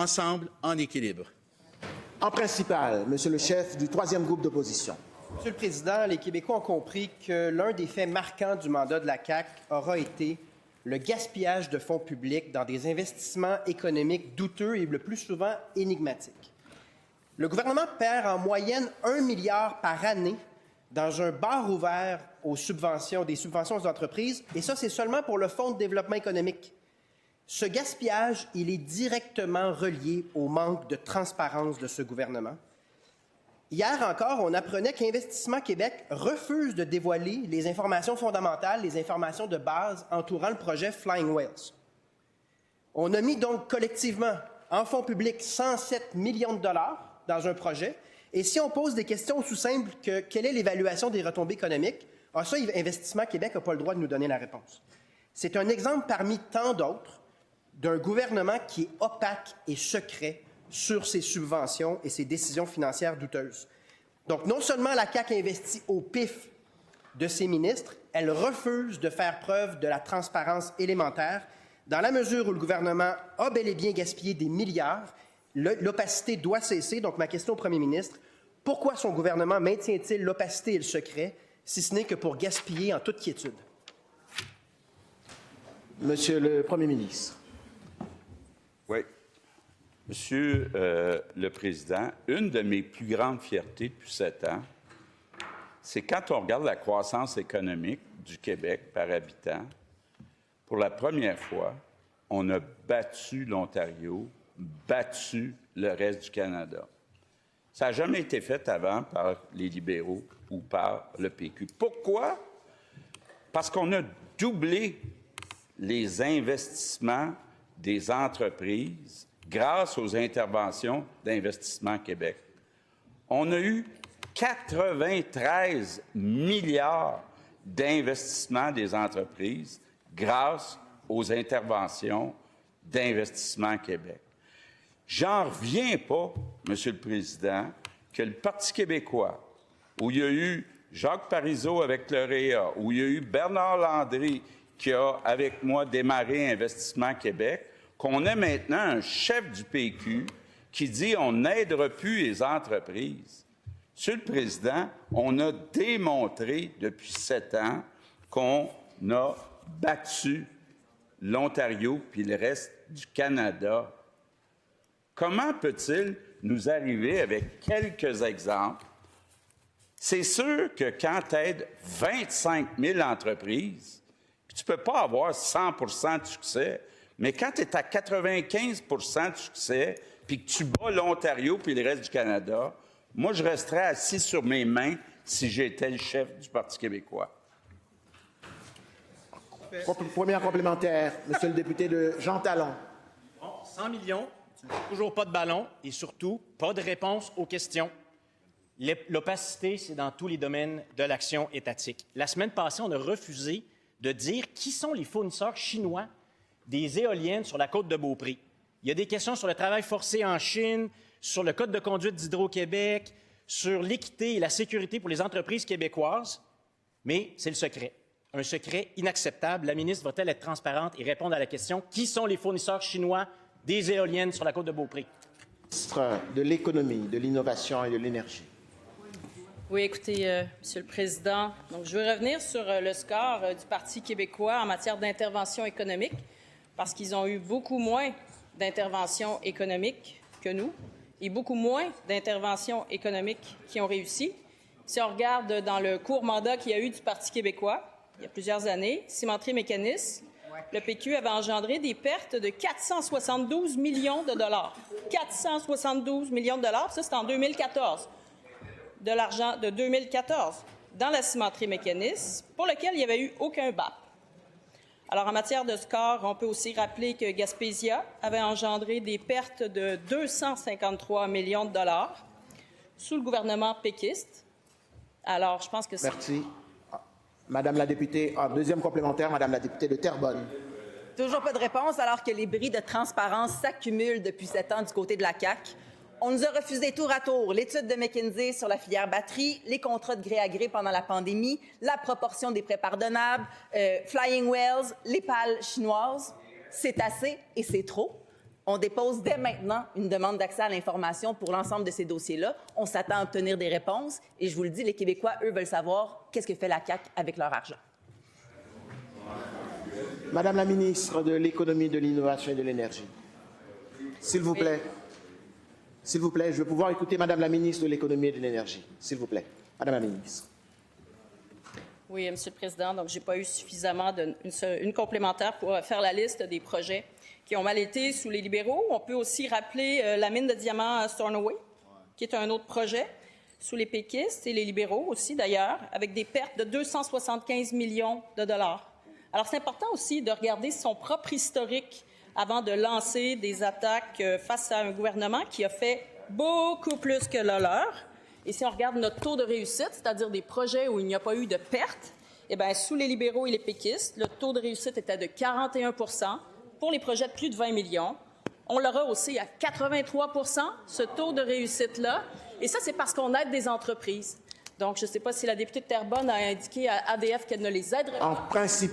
ensemble, en équilibre. En principal, Monsieur le chef du troisième groupe d'opposition. Monsieur le Président, les Québécois ont compris que l'un des faits marquants du mandat de la CAQ aura été le gaspillage de fonds publics dans des investissements économiques douteux et le plus souvent énigmatiques. Le gouvernement perd en moyenne 1 milliard par année dans un bar ouvert aux subventions, des subventions aux entreprises, et ça, c'est seulement pour le Fonds de développement économique. Ce gaspillage, il est directement relié au manque de transparence de ce gouvernement. Hier encore, on apprenait qu'Investissement Québec refuse de dévoiler les informations fondamentales, les informations de base entourant le projet Flying Whales. On a mis donc collectivement en fonds publics 107 millions de dollars dans un projet. Et si on pose des questions aussi simples que quelle est l'évaluation des retombées économiques, ça, Investissement Québec n'a pas le droit de nous donner la réponse. C'est un exemple parmi tant d'autres d'un gouvernement qui est opaque et secret sur ses subventions et ses décisions financières douteuses. Donc, non seulement la CAQ investit au pif de ses ministres, elle refuse de faire preuve de la transparence élémentaire. Dans la mesure où le gouvernement a bel et bien gaspillé des milliards, l'opacité doit cesser. Donc, ma question au premier ministre, pourquoi son gouvernement maintient-il l'opacité et le secret, si ce n'est que pour gaspiller en toute quiétude? Monsieur le Premier ministre. Oui. Monsieur le Président, une de mes plus grandes fiertés depuis 7 ans, c'est quand on regarde la croissance économique du Québec par habitant, pour la première fois, on a battu l'Ontario, battu le reste du Canada. Ça n'a jamais été fait avant par les libéraux ou par le PQ. Pourquoi? Parce qu'on a doublé les investissements des entreprises grâce aux interventions d'Investissement Québec. On a eu 93 milliards d'investissements des entreprises grâce aux interventions d'Investissement Québec. J'en reviens pas, Monsieur le Président, que le Parti québécois, où il y a eu Jacques Parizeau avec le REA, où il y a eu Bernard Landry qui a, avec moi, démarré Investissement Québec, qu'on ait maintenant un chef du PQ qui dit on n'aidera plus les entreprises. Monsieur le Président, on a démontré depuis 7 ans qu'on a battu l'Ontario puis le reste du Canada. Comment peut-il nous arriver avec quelques exemples? C'est sûr que quand tu aides 25 000 entreprises, tu ne peux pas avoir 100 de succès, mais quand tu es à 95 de succès, puis que tu bats l'Ontario puis le reste du Canada, moi, je resterais assis sur mes mains si j'étais le chef du Parti québécois. Première complémentaire, Monsieur le député de Jean Talon. Bon, 100 millions, toujours pas de ballon et surtout pas de réponse aux questions. L'opacité, c'est dans tous les domaines de l'action étatique. La semaine passée, on a refusé de dire qui sont les fournisseurs chinois des éoliennes sur la côte de Beaupré. Il y a des questions sur le travail forcé en Chine, sur le code de conduite d'Hydro-Québec, sur l'équité et la sécurité pour les entreprises québécoises, mais c'est le secret. Un secret inacceptable. La ministre va-t-elle être transparente et répondre à la question qui sont les fournisseurs chinois des éoliennes sur la côte de Beaupré? Ministre de l'Économie, de l'Innovation et de l'Énergie. Oui, écoutez, Monsieur le Président, donc je veux revenir sur le score du Parti québécois en matière d'intervention économique, parce qu'ils ont eu beaucoup moins d'interventions économiques que nous et beaucoup moins d'interventions économiques qui ont réussi. Si on regarde dans le court mandat qu'il y a eu du Parti québécois, il y a plusieurs années, Cimenterie Mécanisme, le PQ avait engendré des pertes de 472 millions de dollars. 472 millions de dollars, ça c'est en 2014. De l'argent de 2014 dans la cimenterie Mécanisme, pour lequel il n'y avait eu aucun BAP. Alors, en matière de score, on peut aussi rappeler que Gaspésia avait engendré des pertes de 253 millions de dollars sous le gouvernement péquiste. Alors, je pense que c'est... Merci. Madame la députée, deuxième complémentaire, Madame la députée de Terrebonne. Toujours pas de réponse alors que les bris de transparence s'accumulent depuis 7 ans du côté de la CAQ. On nous a refusé tour à tour l'étude de McKinsey sur la filière batterie, les contrats de gré à gré pendant la pandémie, la proportion des prêts pardonnables, Flying Whales, les pales chinoises. C'est assez et c'est trop. On dépose dès maintenant une demande d'accès à l'information pour l'ensemble de ces dossiers-là. On s'attend à obtenir des réponses. Et je vous le dis, les Québécois, eux, veulent savoir qu'est-ce que fait la CAQ avec leur argent. Madame la ministre de l'Économie, de l'Innovation et de l'Énergie. S'il vous plaît. S'il vous plaît, je veux pouvoir écouter Madame la ministre de l'Économie et de l'Énergie. S'il vous plaît. Madame la ministre. Oui, Monsieur le Président. Donc, je n'ai pas eu suffisamment une complémentaire pour faire la liste des projets qui ont mal été sous les libéraux. On peut aussi rappeler la mine de diamants à Stornoway, qui est un autre projet, sous les péquistes et les libéraux aussi, d'ailleurs, avec des pertes de 275 millions de dollars. Alors, c'est important aussi de regarder son propre historique avant de lancer des attaques face à un gouvernement qui a fait beaucoup plus que le leur. Et si on regarde notre taux de réussite, c'est-à-dire des projets où il n'y a pas eu de pertes, eh bien, sous les libéraux et les péquistes, le taux de réussite était de 41 % pour les projets de plus de 20 millions. On l'a rehaussé à 83 % ce taux de réussite-là. Et ça, c'est parce qu'on aide des entreprises. Donc, je ne sais pas si la députée de Terrebonne a indiqué à ADF qu'elle ne les aiderait pas. En principe.